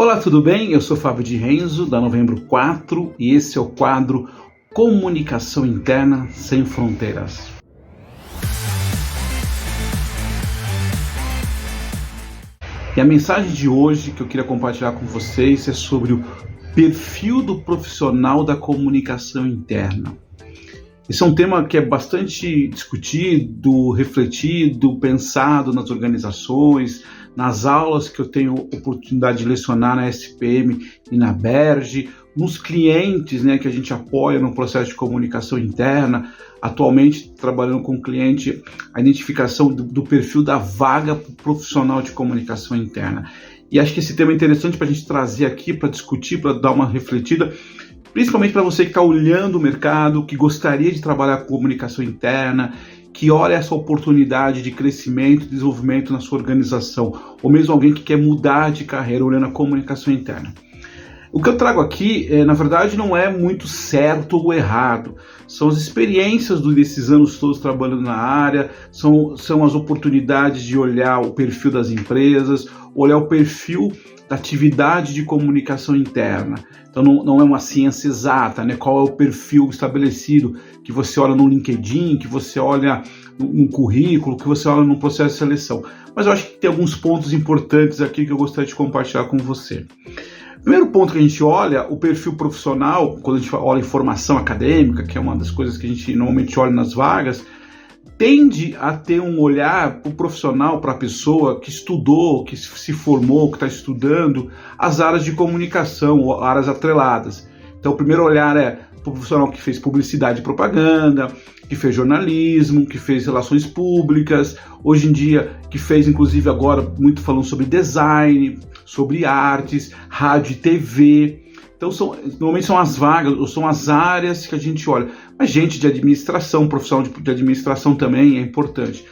Olá, tudo bem? Eu sou Fábio de Renzo, da Novembro 4, e esse é o quadro Comunicação Interna Sem Fronteiras. E a mensagem de hoje que eu queria compartilhar com vocês é sobre o perfil do profissional da comunicação interna. Esse é um tema que é bastante discutido, refletido, pensado nas organizações, nas aulas que eu tenho oportunidade de lecionar na SPM e na Berge, nos clientes, que a gente apoia no processo de comunicação interna, atualmente trabalhando com o cliente, a identificação do perfil da vaga profissional de comunicação interna. E acho que esse tema é interessante para a gente trazer aqui, para discutir, para dar uma refletida, principalmente para você que está olhando o mercado, que gostaria de trabalhar com comunicação interna, que olha essa oportunidade de crescimento e desenvolvimento na sua organização, ou mesmo alguém que quer mudar de carreira olhando a comunicação interna. O que eu trago aqui, na verdade, não é muito certo ou errado. São as experiências desses anos todos trabalhando na área, são as oportunidades de olhar o perfil das empresas, olhar o perfil da atividade de comunicação interna. Então não é uma ciência exata, qual é o perfil estabelecido que você olha no LinkedIn, que você olha no currículo, que você olha no processo de seleção. Mas eu acho que tem alguns pontos importantes aqui que eu gostaria de compartilhar com você. Primeiro ponto que a gente olha, o perfil profissional, quando a gente olha informação acadêmica, que é uma das coisas que a gente normalmente olha nas vagas, tende a ter um olhar para o profissional, para a pessoa que estudou, que se formou, que está estudando as áreas de comunicação, áreas atreladas. Então o primeiro olhar é para o profissional que fez publicidade e propaganda, que fez jornalismo, que fez relações públicas, hoje em dia que fez inclusive agora muito falando sobre design, sobre artes, rádio e TV. Então normalmente são as vagas, ou são as áreas que a gente olha. Mas gente de administração, profissional de administração também é importante.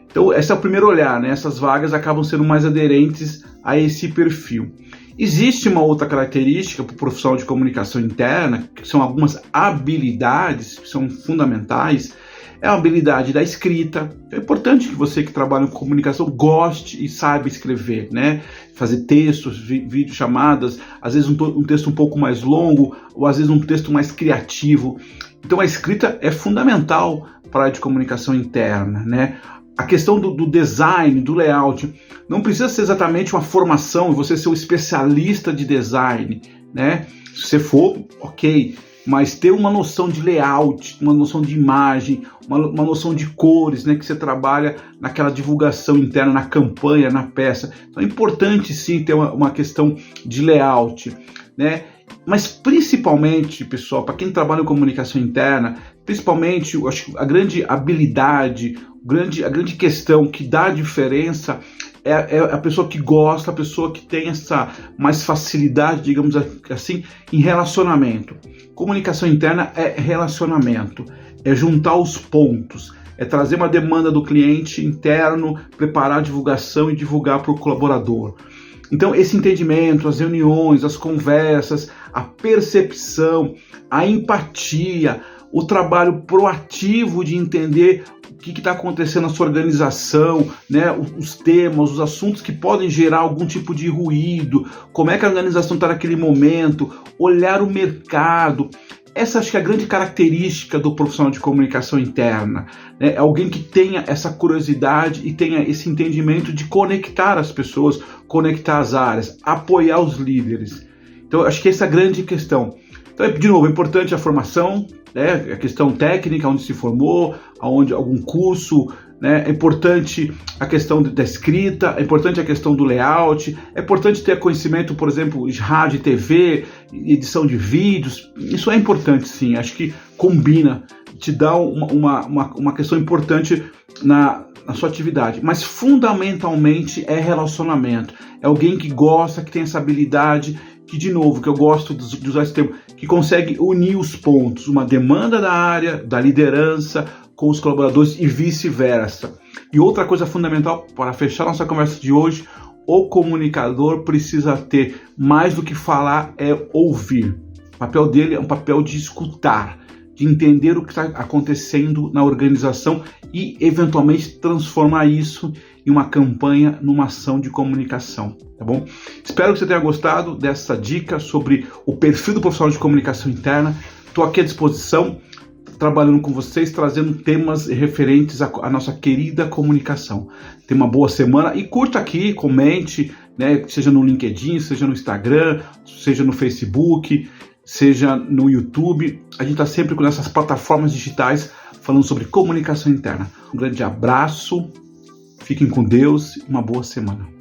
Então esse é o primeiro olhar, Essas vagas acabam sendo mais aderentes a esse perfil. Existe uma outra característica para o profissional de comunicação interna, que são algumas habilidades que são fundamentais. É a habilidade da escrita. É importante que você que trabalha com comunicação goste e saiba escrever, Fazer textos, videochamadas, às vezes um texto um pouco mais longo, ou às vezes um texto mais criativo. Então a escrita é fundamental para a área de comunicação interna, A questão do design, do layout, não precisa ser exatamente uma formação e você ser um especialista de design, Se você for, ok, mas ter uma noção de layout, uma noção de imagem, uma noção de cores, que você trabalha naquela divulgação interna, na campanha, na peça. Então é importante sim ter uma questão de layout, Mas principalmente, pessoal, para quem trabalha em comunicação interna, principalmente, eu acho que a grande habilidade, a grande questão que dá a diferença é a pessoa que gosta, a pessoa que tem essa mais facilidade, digamos assim, em relacionamento. Comunicação interna é relacionamento, é juntar os pontos, é trazer uma demanda do cliente interno, preparar a divulgação e divulgar para o colaborador. Então esse entendimento, as reuniões, as conversas, a percepção, a empatia, o trabalho proativo de entender o que está acontecendo na sua organização, os temas, os assuntos que podem gerar algum tipo de ruído, como é que a organização está naquele momento, olhar o mercado. Essa acho que é a grande característica do profissional de comunicação interna, É alguém que tenha essa curiosidade e tenha esse entendimento de conectar as pessoas, conectar as áreas, apoiar os líderes. Então acho que essa é a grande questão. Então, de novo, é importante a formação, a questão técnica, onde se formou, aonde algum curso, É importante a questão da escrita, é importante a questão do layout, é importante ter conhecimento, por exemplo, de rádio e TV, edição de vídeos. Isso é importante, sim, acho que combina, te dá uma questão importante na sua atividade, mas fundamentalmente é relacionamento, é alguém que gosta, que tem essa habilidade, que de novo, que eu gosto de usar esse termo, que consegue unir os pontos, uma demanda da área, da liderança, com os colaboradores e vice-versa. E outra coisa fundamental para fechar nossa conversa de hoje, o comunicador precisa ter mais do que falar, é ouvir. O papel dele é um papel de escutar, de entender o que está acontecendo na organização e eventualmente transformar isso em uma campanha, numa ação de comunicação, tá bom? Espero que você tenha gostado dessa dica sobre o perfil do profissional de comunicação interna. Estou aqui à disposição, trabalhando com vocês, trazendo temas referentes à nossa querida comunicação. Tenha uma boa semana e curta aqui, comente, né, seja no LinkedIn, seja no Instagram, seja no Facebook, seja no YouTube. A gente está sempre com essas plataformas digitais falando sobre comunicação interna. Um grande abraço, fiquem com Deus e uma boa semana.